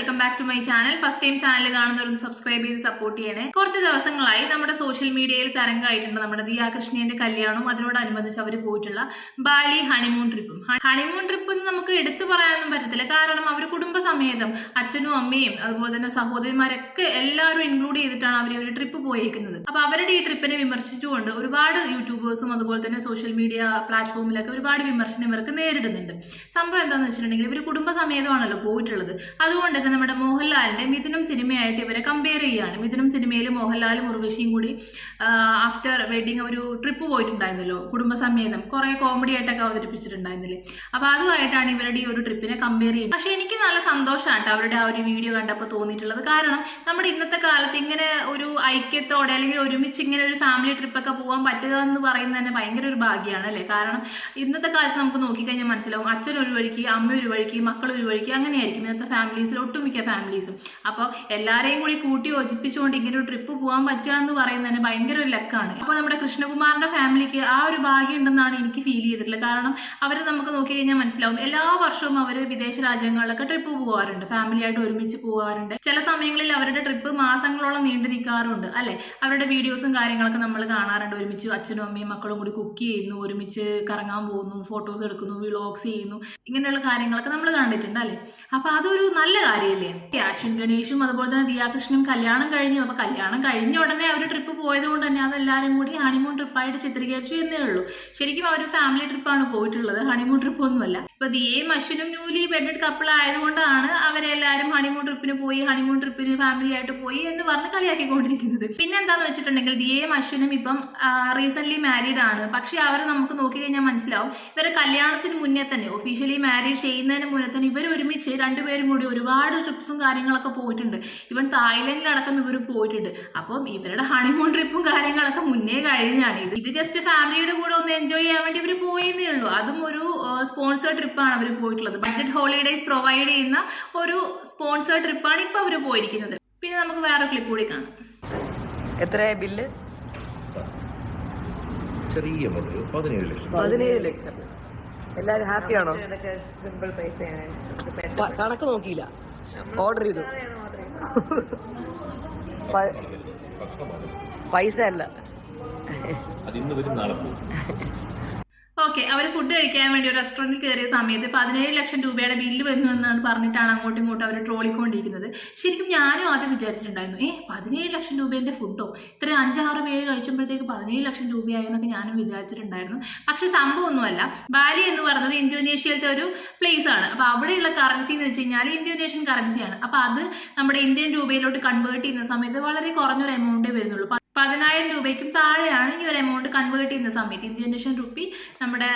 Welcome back to my channel. First time channel കാണുന്നവരൊന്ന് subscribe ചെയ്ത് support ചെയ്യണേ. കുറച്ച് ദിവസങ്ങളായി നമ്മുടെ സോഷ്യൽ മീഡിയയിൽ തരംഗമായിട്ടുണ്ട് നമ്മുടെ ദിയ കൃഷ്ണന്റെ കല്യാണവും അതിനോടനുബന്ധിച്ച് അവർ പോയിട്ടുള്ള ബാലി ഹണിമൂൺ ട്രിപ്പും. ഹണിമൂൺ ട്രിപ്പ് എന്ന് നമുക്ക് എടുത്തു പറയാനൊന്നും പറ്റത്തില്ല, കാരണം അവർ കുടുംബസമേതം അച്ഛനും അമ്മയും അതുപോലെ തന്നെ സഹോദരിമാരൊക്കെ എല്ലാവരും ഇൻക്ലൂഡ് ചെയ്തിട്ടാണ് അവർ ഒരു ട്രിപ്പ് പോയിരിക്കുന്നത്. അപ്പൊ അവരുടെ ഈ ട്രിപ്പിനെ വിമർശിച്ചുകൊണ്ട് ഒരുപാട് യൂട്യൂബേഴ്സും അതുപോലെ തന്നെ സോഷ്യൽ മീഡിയ പ്ലാറ്റ്ഫോമിലൊക്കെ ഒരുപാട് വിമർശനം ഇവർക്ക് നേരിടുന്നുണ്ട്. സംഭവം എന്താണെന്ന് വെച്ചിട്ടുണ്ടെങ്കിൽ ഇവർ കുടുംബസമേതമാണല്ലോ പോയിട്ടുള്ളത്. അതുകൊണ്ട് തന്നെ നമ്മുടെ മോഹൻലാലിന്റെ മിഥുനം സിനിമയായിട്ട് ഇവരെ കമ്പയർ ചെയ്യുകയാണ്. മിഥുനം സിനിമയിൽ മോഹൻലാലും ഉർവശിയും കൂടി ആഫ്റ്റർ വെഡിങ് ഒരു ട്രിപ്പ് പോയിട്ടുണ്ടായിരുന്നല്ലോ കുടുംബസമേതം, കുറെ കോമഡി ആയിട്ടൊക്കെ അവതരിപ്പിച്ചിട്ടുണ്ടായിരുന്നില്ലേ. അപ്പൊ അതുമായിട്ടാണ് ഇവരുടെ ഈ ഒരു ട്രിപ്പിനെ കമ്പയർ ചെയ്യുന്നത്. പക്ഷെ എനിക്ക് നല്ല സന്തോഷമാണ് അവരുടെ ആ ഒരു വീഡിയോ കണ്ടപ്പോൾ തോന്നിയിട്ടുള്ളത്. കാരണം നമ്മുടെ ഇന്നത്തെ കാലത്ത് ഇങ്ങനെ ഒരു ഐക്യത്തോടെ അല്ലെങ്കിൽ ഒരുമിച്ച് ഇങ്ങനെ ഒരു ഫാമിലി ട്രിപ്പൊക്കെ പോകാൻ പറ്റുക എന്ന് പറയുന്നത് തന്നെ ഭയങ്കര ഒരു ഭാഗ്യമാണ് അല്ലേ. കാരണം ഇന്നത്തെ കാലത്ത് നമുക്ക് നോക്കിക്കഴിഞ്ഞാൽ മനസ്സിലാവും, അച്ഛൻ ഒരു വഴിക്ക്, അമ്മ ഒരു വഴിക്ക്, മക്കൾ ഒരു വഴിക്ക്, അങ്ങനെയായിരിക്കും ഇന്നത്തെ ഫാമിലീസിൽ ഒട്ടുമിക്ക ഫാമിലീസും. അപ്പോൾ എല്ലാവരെയും കൂടി കൂട്ടി യോജിപ്പിച്ചുകൊണ്ട് ഇങ്ങനെ ഒരു ട്രിപ്പ് പോകാൻ പറ്റുക എന്ന് പറയുന്നത് തന്നെ ഭയങ്കര ഒരു ലക്കാണ്. അപ്പോൾ നമ്മുടെ കൃഷ്ണകുമാറിന്റെ ഫാമിലിക്ക് ആ ഒരു ഭാഗ്യം ഉണ്ടെന്നാണ് എനിക്ക് ഫീൽ ചെയ്തിട്ടുള്ളത്. കാരണം അവർ നമുക്ക് നോക്കിക്കഴിഞ്ഞാൽ മനസ്സിലാവും, എല്ലാ വർഷവും അവർ വിദേശ രാജ്യങ്ങളിലൊക്കെ ട്രിപ്പ് പോകാറുണ്ട്, ഫാമിലിയായിട്ട് ഒരുമിച്ച് പോകാറുണ്ട്. ചില സമയങ്ങളിൽ അവരുടെ ട്രിപ്പ് മാസങ്ങളോളം നീണ്ടു നിൽക്കാറുണ്ട് അല്ലെ. അവരുടെ വീഡിയോസും കാര്യങ്ങളൊക്കെ നമ്മൾ കാണാറുണ്ട്. ഒരുമിച്ച് അച്ഛനും അമ്മയും മക്കളും കൂടി കുക്ക് ചെയ്യുന്നു, ഒരുമിച്ച് കറങ്ങാൻ പോകുന്നു, ഫോട്ടോസ് എടുക്കുന്നു, വ്ളോഗ്സ് ചെയ്യുന്നു, ഇങ്ങനെയുള്ള കാര്യങ്ങളൊക്കെ നമ്മൾ കണ്ടിട്ടുണ്ട് അല്ലെ. അപ്പൊ അതൊരു നല്ല കാര്യമല്ലേ. അശ്വിൻ ഗണേഷും അതുപോലെ തന്നെ ദിയ കൃഷ്ണനും കല്യാണം കഴിഞ്ഞു. അപ്പൊ കല്യാണം കഴിഞ്ഞ ഉടനെ അവർ ട്രിപ്പ് പോയത് കൊണ്ട് തന്നെ അതെല്ലാവരും കൂടി ഹണിമൂൺ ട്രിപ്പായിട്ട് ചിത്രീകരിച്ചു എന്നേ ഉള്ളൂ. ശരിക്കും അവർ ഫാമിലി ട്രിപ്പാണ് പോയിട്ടുള്ളത്, ഹണിമൂൺ ട്രിപ്പ് ഒന്നുമല്ല. ഇപ്പൊ ദിയയും അശ്വിനും ന്യൂലി വെഡഡ് കപ്പിൾ ആയതുകൊണ്ടാണ് അവരെല്ലാവരും ഹണിമൂൺ ട്രിപ്പിന് പോയി, ഹണിമൂൺ ട്രിപ്പിന് ഫാമിലി ആയിട്ട് പോയി എന്ന് പറഞ്ഞ് കളിയാക്കിക്കൊണ്ടിരിക്കുന്നത്. പിന്നെ എന്താന്ന് വെച്ചിട്ടുണ്ടെങ്കിൽ ദിയയും അശ്വിനും ഇപ്പം റീസെന്റ് മാരീഡ് ആണ്. പക്ഷെ അവർ നമുക്ക് നോക്കിക്കഴിഞ്ഞാൽ മനസ്സിലാവും, ഇവരെ കല്യാണത്തിന് മുന്നേ തന്നെ ഒഫീഷ്യലി മാരീഡ് ചെയ്യുന്നതിന് മുന്നേ തന്നെ ഇവർ ഒരുമിച്ച് രണ്ടുപേരും കൂടി ഒരുപാട് ട്രിപ്സും കാര്യങ്ങളൊക്കെ പോയിട്ടുണ്ട്. ഇവൻ തായ്ലൻഡിലടക്കം ഇവർ പോയിട്ടുണ്ട്. അപ്പം ഇവരുടെ ഹണിമൂൺ ട്രിപ്പും കാര്യങ്ങളൊക്കെ മുന്നേ കഴിഞ്ഞാണ്. ഇത് ജസ്റ്റ് ഫാമിലിയുടെ കൂടെ ഒന്ന് എൻജോയ് ചെയ്യാൻ വേണ്ടി ഇവർ പോയെന്നേ ഉള്ളൂ. അതും ഒരു സ്പോൺസേർഡ് ട്രിപ്പാണ് അവർ പോയിട്ടുള്ളത്. ബഡ്ജറ്റ് ഹോളിഡേയ്സ് പ്രൊവൈഡ് ചെയ്യുന്ന ഒരു സ്പോൺസേർഡ് ട്രിപ്പാണ് ഇപ്പൊ അവർ പോയിരിക്കുന്നത്. പിന്നെ നമുക്ക് വേറെ ക്ലിപ്പ് കൂടി കാണാം. എത്ര ബില്ല്? ചെറിയ 17 ലക്ഷം. എല്ലാരും ഹാപ്പിയാണോ? സിമ്പിൾ പൈസയാണ്. കണക്ക് നോക്കിയില്ല, ഓർഡർ ചെയ്തു. പൈസ അല്ല, അതിന്ന് വരും നാളെ പോകും. ഓക്കെ, അവർ ഫുഡ് കഴിക്കാൻ വേണ്ടി ഒരു റെസ്റ്റോറൻറ്റിൽ കയറിയ സമയത്ത് 17 ലക്ഷം രൂപയുടെ ബില്ല് വരുന്നു എന്നാണ് പറഞ്ഞിട്ടാണ് അങ്ങോട്ടും ഇങ്ങോട്ടും അവർ ട്രോളിക്കൊണ്ടിരിക്കുന്നത്. ശരിക്കും ഞാനും ആദ്യം വിചാരിച്ചിട്ടുണ്ടായിരുന്നു, 17 ലക്ഷം രൂപേൻ്റെ ഫുഡോ, ഇത്ര 5-6 പേര് കഴിച്ചപ്പോഴത്തേക്ക് 17 ലക്ഷം രൂപയായി എന്നൊക്കെ ഞാനും വിചാരിച്ചിട്ടുണ്ടായിരുന്നു. പക്ഷെ സംഭവമൊന്നുമല്ല. ബാലി എന്ന് പറയുന്നത് ഇന്തോനേഷ്യയിലത്തെ ഒരു പ്ലേസ് ആണ്. അപ്പോൾ അവിടെയുള്ള കറൻസി എന്ന് വെച്ച് കഴിഞ്ഞാൽ ഇന്തോനേഷ്യൻ കറൻസിയാണ്. അപ്പോൾ അത് നമ്മുടെ ഇന്ത്യൻ രൂപയിലോട്ട് കൺവേർട്ട് ചെയ്യുന്ന സമയത്ത് വളരെ കുറഞ്ഞൊരു എമൗണ്ടേ വരുന്നുള്ളൂ. 10,000 രൂപയ്ക്കും താഴെയാണ് ഈ ഒരു എമൗണ്ട് കൺവേർട്ട് ചെയ്യുന്ന സമയത്ത്, ഇന്തോനേഷ്യൻ റുപ്പി നമ്മുടെ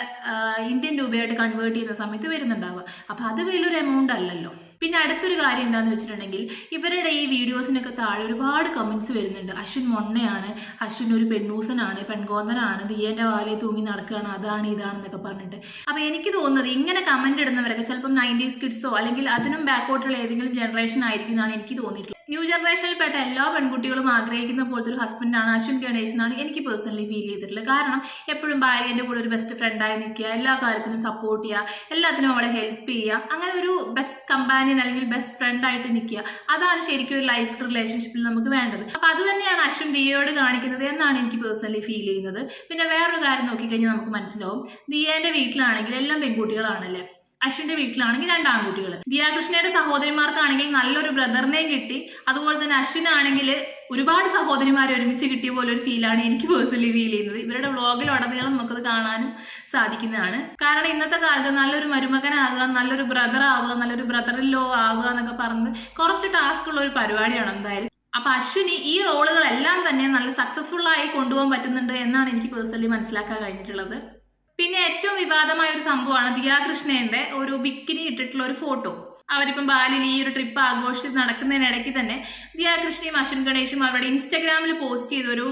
ഇന്ത്യൻ രൂപയായിട്ട് കൺവേർട്ട് ചെയ്യുന്ന സമയത്ത് വരുന്നുണ്ടാവുക. അപ്പം അത് വലിയൊരു എമൗണ്ട് അല്ലല്ലോ. പിന്നെ അടുത്തൊരു കാര്യം എന്താണെന്ന് വെച്ചിട്ടുണ്ടെങ്കിൽ ഇവരുടെ ഈ വീഡിയോസിനൊക്കെ താഴെ ഒരുപാട് കമൻറ്റ്സ് വരുന്നുണ്ട്. അശ്വിൻ മൊണ്ണയാണ്, അശ്വിൻ ഒരു പെണ്ണൂസനാണ്, പെൺകോന്തനാണ്, ദിയേൻ്റെ വാലയിൽ തൂങ്ങി നടക്കുകയാണ്, അതാണ് ഇതാണെന്നൊക്കെ പറഞ്ഞിട്ട്. അപ്പോൾ എനിക്ക് തോന്നുന്നത് ഇങ്ങനെ കമൻറ്റ് ഇടുന്നവരൊക്കെ ചിലപ്പം 90s കിഡ്സോ അല്ലെങ്കിൽ അതിനും ബാക്കോട്ടുള്ള ഏതെങ്കിലും ജനറേഷൻ ആയിരിക്കും എന്നാണ് എനിക്ക് തോന്നിയിട്ടുള്ളത്. ന്യൂ ജനറേഷനിൽപ്പെട്ട എല്ലാ പെൺകുട്ടികളും ആഗ്രഹിക്കുന്ന പോലത്തെ ഒരു ഹസ്ബൻഡാണ് അശ്വിൻ ഗണേഷ് എന്നാണ് എനിക്ക് പേഴ്സണലി ഫീൽ ചെയ്തിട്ടുള്ളത്. കാരണം എപ്പോഴും ഭാര്യൻ്റെ കൂടെ ഒരു ബെസ്റ്റ് ഫ്രണ്ടായി നിൽക്കുക, എല്ലാ കാര്യത്തിനും സപ്പോർട്ട് ചെയ്യുക, എല്ലാത്തിനും അവളെ ഹെൽപ്പ് ചെയ്യുക, അങ്ങനെ ഒരു ബെസ്റ്റ് കമ്പാനിയൻ അല്ലെങ്കിൽ ബെസ്റ്റ് ഫ്രണ്ട് ആയിട്ട് നിൽക്കുക, അതാണ് ശരിക്കും ഒരു ലൈഫ് റിലേഷൻഷിപ്പിൽ നമുക്ക് വേണ്ടത്. അപ്പൊ അത് തന്നെയാണ് അശ്വിൻ ദിയയോട് കാണിക്കുന്നത് എന്നാണ് എനിക്ക് പേഴ്സണലി ഫീൽ ചെയ്യുന്നത്. പിന്നെ വേറൊരു കാര്യം നോക്കിക്കഴിഞ്ഞാൽ നമുക്ക് മനസ്സിലാവും, ദിയേന്റെ വീട്ടിലാണെങ്കിൽ എല്ലാം പെൺകുട്ടികളാണല്ലേ, അശ്വിന്റെ വീട്ടിലാണെങ്കിൽ 2 ആൺകുട്ടികൾ. ദിയ കൃഷ്ണയുടെ സഹോദരിമാർക്കാണെങ്കിൽ നല്ലൊരു ബ്രദറിനെയും കിട്ടി, അതുപോലെ തന്നെ അശ്വിനാണെങ്കിൽ ഒരുപാട് സഹോദരിമാരെ ഒരുമിച്ച് കിട്ടിയ പോലെ ഒരു ഫീലാണ് എനിക്ക് പേഴ്സണലി ഫീൽ ചെയ്യുന്നത്. ഇവരുടെ വ്ളോഗിൽ ഉടനീളം നമുക്കത് കാണാനും സാധിക്കുന്നതാണ്. കാരണം ഇന്നത്തെ കാലത്ത് നല്ലൊരു മരുമകനാകുക, നല്ലൊരു ബ്രദർ ആവുക, നല്ലൊരു ബ്രദർ ഇൻ ലോ ആവുക എന്നൊക്കെ പറഞ്ഞ് കുറച്ച് ടാസ്ക് ഉള്ള ഒരു പരിപാടിയാണ് എന്തായാലും. അപ്പൊ അശ്വിനി ഈ റോളുകളെല്ലാം തന്നെ നല്ല സക്സസ്ഫുൾ ആയി കൊണ്ടുപോകാൻ പറ്റുന്നുണ്ട് എന്നാണ് എനിക്ക് പേഴ്സണലി മനസ്സിലാക്കാൻ കഴിഞ്ഞിട്ടുള്ളത്. പിന്നെ ഏറ്റവും വിവാദമായ ഒരു സംഭവമാണ് ദിയ കൃഷ്ണന്റെ ഒരു ബിക്കിനി ഇട്ടിട്ടുള്ള ഒരു ഫോട്ടോ. അവരിപ്പം ബാലിൽ ഈ ഒരു ട്രിപ്പ് ആഘോഷിച്ച് നടക്കുന്നതിനിടയ്ക്ക് തന്നെ ദിയ കൃഷ്ണയും അശ്വിൻ ഗണേഷും അവരുടെ ഇൻസ്റ്റഗ്രാമിൽ പോസ്റ്റ് ചെയ്തൊരു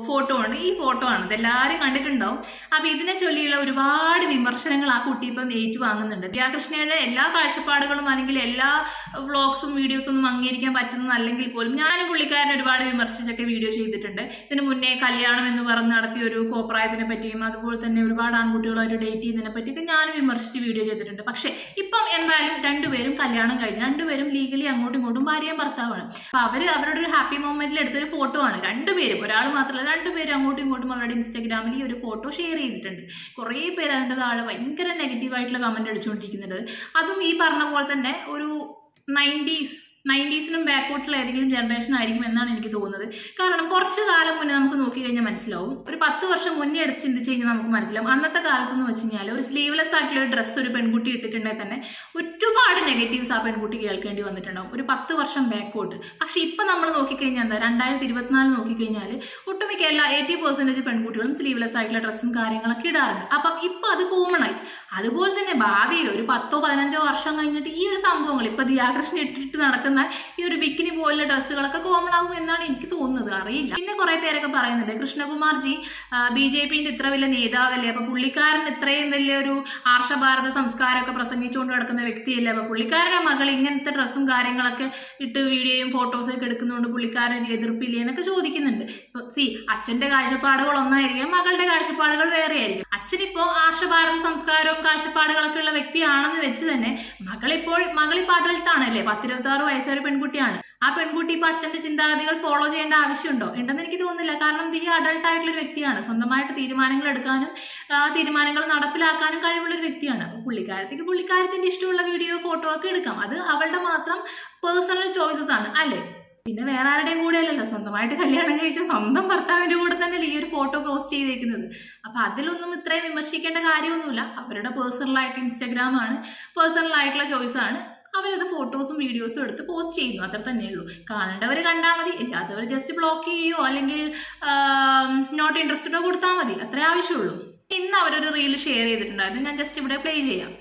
ഫോട്ടോ ഉണ്ട്. ഈ ഫോട്ടോ ആണ്, ഇതെല്ലാവരും കണ്ടിട്ടുണ്ടാവും. അപ്പൊ ഇതിനെ ചൊല്ലിയുള്ള ഒരുപാട് വിമർശനങ്ങൾ ആ കുട്ടി ഇപ്പം ഏറ്റുവാങ്ങുന്നുണ്ട്. ദിയ കൃഷ്ണയുടെ എല്ലാ കാഴ്ചപ്പാടുകളും അല്ലെങ്കിൽ എല്ലാ വ്ളോഗ്സും വീഡിയോസും ഒന്നും അംഗീകരിക്കാൻ പറ്റുന്നതല്ലെങ്കിൽ പോലും ഞാനും പുള്ളിക്കാരനെ ഒരുപാട് വിമർശിച്ചൊക്കെ വീഡിയോ ചെയ്തിട്ടുണ്ട്. ഇതിന് മുന്നേ കല്യാണം എന്ന് പറഞ്ഞ് നടത്തിയ ഒരു കോപ്രായത്തിനെ പറ്റിയും അതുപോലെ തന്നെ ഒരുപാട് ആൺകുട്ടികളായിട്ട് ഡേറ്റ് ചെയ്യുന്നതിനെ പറ്റിയൊക്കെ ഞാനും വിമർശിച്ച് വീഡിയോ ചെയ്തിട്ടുണ്ട്. പക്ഷെ ഇപ്പം എന്തായാലും രണ്ടുപേരും കല്യാണം കഴിഞ്ഞു, രണ്ടുപേരും ലീഗലി അങ്ങോട്ടും ഇങ്ങോട്ടും ഭാര്യയും ഭർത്താവാണ്. അപ്പൊ അവരുടെ ഒരു ഹാപ്പി മൊമെന്റിൽ എടുത്തൊരു ഫോട്ടോ ആണ്. രണ്ടുപേരും, ഒരാൾ മാത്രമല്ല, രണ്ടുപേരും അങ്ങോട്ടും ഇങ്ങോട്ടും അവരുടെ ഇൻസ്റ്റാഗ്രാമിൽ ഈ ഒരു ഫോട്ടോ ഷെയർ ചെയ്തിട്ടുണ്ട്. കുറേ പേര് അതിൻ്റെ താഴെ ഭയങ്കര നെഗറ്റീവായിട്ടുള്ള കമന്റ് അടിച്ചുകൊണ്ടിരിക്കുന്നുണ്ട്. അതും ഈ പറഞ്ഞ പോലെ തന്നെ ഒരു 90s ബാക്കോട്ടുള്ള ഏതെങ്കിലും ജനറേഷൻ ആയിരിക്കും എന്നാണ് എനിക്ക് തോന്നുന്നത്. കാരണം കുറച്ച് കാലം മുന്നേ നമുക്ക് നോക്കിക്കഴിഞ്ഞാൽ മനസ്സിലാവും, ഒരു 10 വർഷം മുന്നേ എടുത്ത് ചിന്തിച്ച് കഴിഞ്ഞാൽ നമുക്ക് മനസ്സിലാവും. അന്നത്തെ കാലത്തെന്ന് വെച്ച് കഴിഞ്ഞാൽ ഒരു സ്ലീവ്ലെസ് ആയിട്ടുള്ള ഒരു ഡ്രസ്സ് ഒരു പെൺകുട്ടി ഇട്ടിട്ടുണ്ടെങ്കിൽ തന്നെ ഒരുപാട് നെഗറ്റീവ്സ് ആ പെൺകുട്ടി കേൾക്കേണ്ടി വന്നിട്ടുണ്ടാവും, ഒരു 10 വർഷം ബാക്കോട്ട്. പക്ഷെ ഇപ്പം നമ്മൾ നോക്കിക്കഴിഞ്ഞാൽ എന്താ, 2024 നോക്കിക്കഴിഞ്ഞാൽ ഒട്ടുമിക്ക എല്ലാ 80% പെൺകുട്ടികളും സ്ലീവ്ലെസ് ആയിട്ടുള്ള ഡ്രസ്സും കാര്യങ്ങളൊക്കെ ഇടാറുണ്ട്. അപ്പം ഇപ്പം അത് കോമണായി. അതുപോലെ തന്നെ ഭാവിയിൽ ഒരു 10-15 വർഷം കഴിഞ്ഞിട്ട് ഈ ഒരു സംഭവങ്ങൾ ഇപ്പം ദിയാകൃഷ്ണൻ ഇട്ടിട്ട് നടക്കുന്ന ഈ ഒരു ബിക്കിനി പോലുള്ള ഡ്രസ്സുകളൊക്കെ കോമൺ ആകും എന്നാണ് എനിക്ക് തോന്നുന്നത്, അറിയില്ല. പിന്നെ കുറെ പേരൊക്കെ പറയുന്നുണ്ട് കൃഷ്ണകുമാർജി BJPന്റെ ഇത്ര വലിയ നേതാവല്ലേ, അപ്പൊ പുള്ളിക്കാരൻ ഇത്രയും വലിയൊരു ആർഷഭാരത സംസ്കാരമൊക്കെ പ്രസംഗിച്ചുകൊണ്ട് കിടക്കുന്ന വ്യക്തിയല്ലേ, അപ്പൊ പുള്ളിക്കാരൻ്റെ മകൾ ഇങ്ങനത്തെ ഡ്രസ്സും കാര്യങ്ങളൊക്കെ ഇട്ട് വീഡിയോയും ഫോട്ടോസൊക്കെ എടുക്കുന്നതുകൊണ്ട് പുള്ളിക്കാരൻ എതിർപ്പില്ലേ എന്നൊക്കെ ചോദിക്കുന്നുണ്ട്. അച്ഛന്റെ കാഴ്ചപ്പാടുകൾ ഒന്നായിരിക്കും, മകളുടെ കാഴ്ചപ്പാടുകൾ വേറെ ആയിരിക്കും. അച്ഛനിപ്പോ ആർഷഭാരത സംസ്കാരവും കാഴ്ചപ്പാടുകളൊക്കെ ഉള്ള വ്യക്തിയാണെന്ന് വെച്ച് തന്നെ മകളിപ്പോ അഡൽട്ടാണല്ലേ, 10-26 വയസ്സൊരു പെൺകുട്ടിയാണ്. ആ പെൺകുട്ടി ഇപ്പൊ അച്ഛന്റെ ചിന്താഗതികൾ ഫോളോ ചെയ്യേണ്ട ആവശ്യമുണ്ടോ? ഉണ്ടെന്ന് എനിക്ക് തോന്നുന്നില്ല. കാരണം ഈ അഡൾട്ട് ആയിട്ടുള്ള ഒരു വ്യക്തിയാണ്, സ്വന്തമായിട്ട് തീരുമാനങ്ങൾ എടുക്കാനും തീരുമാനങ്ങൾ നടപ്പിലാക്കാനും കഴിവുള്ള ഒരു വ്യക്തിയാണ്. അപ്പൊ പുള്ളിക്കാരത്തിന്റെ ഇഷ്ടമുള്ള വീഡിയോ ഫോട്ടോ ഒക്കെ എടുക്കാം, അത് അവളുടെ മാത്രം പേഴ്സണൽ ചോയ്സസ് ആണ് അല്ലേ. പിന്നെ വേറെ ആരുടെയും കൂടെ അല്ലല്ലോ, സ്വന്തമായിട്ട് കല്യാണം കഴിച്ച സ്വന്തം ഭർത്താവിന്റെ കൂടെ തന്നെ ഈ ഒരു ഫോട്ടോ പോസ്റ്റ് ചെയ്തേക്കുന്നത്. അപ്പൊ അതിലൊന്നും ഇത്രയും വിമർശിക്കേണ്ട കാര്യമൊന്നുമില്ല. അവരുടെ പേഴ്സണലായിട്ട് ഇൻസ്റ്റാഗ്രാം ആണ്, പേഴ്സണൽ ആയിട്ടുള്ള ചോയ്സ് ആണ്. അവരത് ഫോട്ടോസും വീഡിയോസും എടുത്ത് പോസ്റ്റ് ചെയ്യുന്നു, അത്ര തന്നെയുള്ളൂ. കാണേണ്ടവർ കണ്ടാൽ മതി, ഇല്ലാത്തവർ ജസ്റ്റ് ബ്ലോക്ക് ചെയ്യുകയോ അല്ലെങ്കിൽ നോട്ട് ഇൻട്രസ്റ്റഡോ കൊടുത്താൽ മതി, അത്രേ ആവശ്യമുള്ളൂ. ഇന്ന് അവരൊരു റീൽ ഷെയർ ചെയ്തിട്ടുണ്ട്, അത് ഞാൻ ജസ്റ്റ് ഇവിടെ പ്ലേ ചെയ്യാം.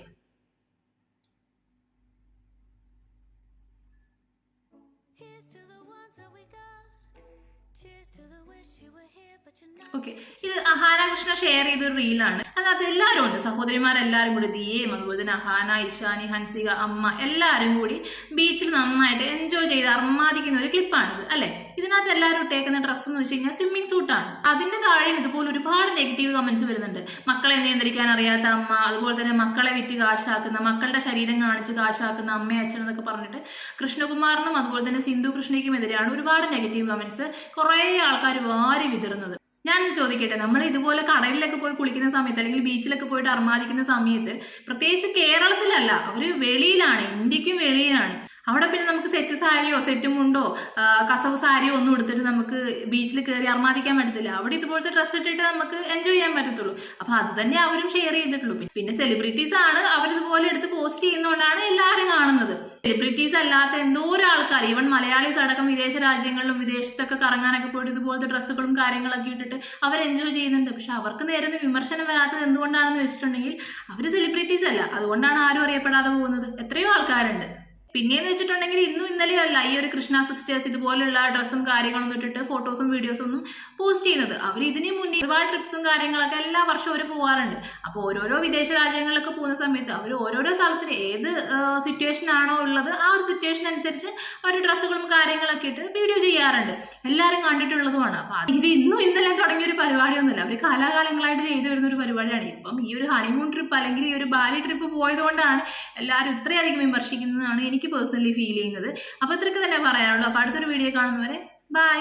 ഓക്കെ, ഇത് അഹാന കൃഷ്ണ ഷെയർ ചെയ്തൊരു റീലാണ്. അതിനകത്ത് എല്ലാവരും ഉണ്ട്, സഹോദരിമാരെല്ലാവരും കൂടി, ദിയേം അതുപോലെ തന്നെ അഹാന, ഇഷാനി, ഹൻസിക, അമ്മ എല്ലാവരും കൂടി ബീച്ചിൽ നന്നായിട്ട് എൻജോയ് ചെയ്ത് അർമാദിക്കുന്ന ഒരു ക്ലിപ്പാണിത് അല്ലെ. ഇതിനകത്ത് എല്ലാവരും ഇട്ടേക്കുന്ന ഡ്രസ്സ് എന്ന് വെച്ച് കഴിഞ്ഞാൽ സ്വിമ്മിംഗ് സൂട്ടാണ്. അതിന്റെ താഴെയും ഇതുപോലെ ഒരുപാട് നെഗറ്റീവ് കമന്റ്സ് വരുന്നുണ്ട്. മക്കളെ നിയന്ത്രിക്കാൻ അറിയാത്ത അമ്മ, അതുപോലെ തന്നെ മക്കളെ വിറ്റ് കാശാക്കുന്ന, മക്കളുടെ ശരീരം കാണിച്ച് കാശാക്കുന്ന അമ്മയും അച്ഛനും എന്നൊക്കെ പറഞ്ഞിട്ട് കൃഷ്ണകുമാറിനും അതുപോലെ തന്നെ സിന്ധു കൃഷ്ണയ്ക്കും എതിരെയാണ് ഒരുപാട് നെഗറ്റീവ് കമന്റ്സ് കുറേ ആൾക്കാർ വാരി വിതറുന്നത്. ഞാനൊന്ന് ചോദിക്കട്ടെ, നമ്മൾ ഇതുപോലെ കടലിലൊക്കെ പോയി കുളിക്കുന്ന സമയത്ത് അല്ലെങ്കിൽ ബീച്ചിലൊക്കെ പോയിട്ട് അർമാദിക്കുന്ന സമയത്ത്, പ്രത്യേകിച്ച് കേരളത്തിലല്ല, അവര് വെളിയിലാണ്, ഇന്ത്യക്കും വെളിയിലാണ്, അവിടെ പിന്നെ നമുക്ക് സെറ്റ് സാരിയോ സെറ്റ് മുണ്ടോ കസവ് സാരിയോ ഒന്നും എടുത്തിട്ട് നമുക്ക് ബീച്ചിൽ കയറി അർമാദിക്കാൻ പറ്റത്തില്ല. അവിടെ ഇതുപോലത്തെ ഡ്രസ്സ് ഇട്ടിട്ട് നമുക്ക് എൻജോയ് ചെയ്യാൻ പറ്റത്തുള്ളൂ. അപ്പൊ അത് തന്നെ അവരും ഷെയർ ചെയ്തിട്ടുള്ളൂ. പിന്നെ സെലിബ്രിറ്റീസ് ആണ്, അവരിതുപോലെ എടുത്ത് പോസ്റ്റ് ചെയ്യുന്നതുകൊണ്ടാണ് എല്ലാവരും കാണുന്നത്. സെലിബ്രിറ്റീസ് അല്ലാത്ത എന്തോരം ആൾക്കാർ, ഈവൻ മലയാളീസ് അടക്കം വിദേശ രാജ്യങ്ങളിലും വിദേശത്തൊക്കെ കറങ്ങാനൊക്കെ പോയിട്ട് ഇതുപോലത്തെ ഡ്രസ്സുകളും കാര്യങ്ങളൊക്കെ ഇട്ടിട്ട് അവർ എൻജോയ് ചെയ്യുന്നുണ്ട്. പക്ഷെ അവർക്ക് നേരെ വിമർശനം വരാത്തത് എന്തുകൊണ്ടാണെന്ന് വെച്ചിട്ടുണ്ടെങ്കിൽ അവർ സെലിബ്രിറ്റീസ് അല്ല, അതുകൊണ്ടാണ് ആരും അറിയപ്പെടാതെ പോകുന്നത്. എത്രയോ ആൾക്കാരുണ്ട്. പിന്നെയെന്ന് വെച്ചിട്ടുണ്ടെങ്കിൽ ഇന്നും ഇന്നലെയും അല്ല ഈ ഒരു കൃഷ്ണ സിസ്റ്റേഴ്സ് ഇതുപോലുള്ള ഡ്രസ്സും കാര്യങ്ങളൊന്നും ഇട്ടിട്ട് ഫോട്ടോസും വീഡിയോസും ഒന്നും പോസ്റ്റ് ചെയ്യുന്നത്. അവർ ഇതിന് മുന്നേ ഒരുപാട് ട്രിപ്സും കാര്യങ്ങളൊക്കെ എല്ലാ വർഷവും അവർ പോകാറുണ്ട്. അപ്പോൾ ഓരോരോ വിദേശ രാജ്യങ്ങളിലൊക്കെ പോകുന്ന സമയത്ത് അവർ ഓരോരോ സ്ഥലത്തിന് ഏത് സിറ്റുവേഷൻ ആണോ ഉള്ളത് ആ ഒരു സിറ്റുവേഷൻ അനുസരിച്ച് അവർ ഡ്രസ്സുകളും കാര്യങ്ങളൊക്കെ ഇട്ട് വീഡിയോ ചെയ്യാറുണ്ട്. എല്ലാവരും കണ്ടിട്ടുള്ളതുമാണ്. അപ്പൊ ഇത് ഇന്നും ഇന്നലെ തുടങ്ങിയ ഒരു പരിപാടിയൊന്നുമില്ല, അവർ കാലാകാലങ്ങളായിട്ട് ചെയ്തു വരുന്ന ഒരു പരിപാടിയാണ്. ഇപ്പം ഈ ഒരു ഹണിമൂൺ ട്രിപ്പ് അല്ലെങ്കിൽ ഈ ഒരു ബാലി ട്രിപ്പ് പോയതുകൊണ്ടാണ് എല്ലാവരും ഇത്രയധികം വിമർശിക്കുന്നതാണ് എനിക്ക് പേഴ്സണലി ഫീൽ ചെയ്യുന്നത്. അപ്പൊ ഇത്രയ്ക്ക് തന്നെ പറയാനുള്ളൂ. അപ്പൊ അടുത്തൊരു വീഡിയോ കാണുന്നവരെ ബൈ.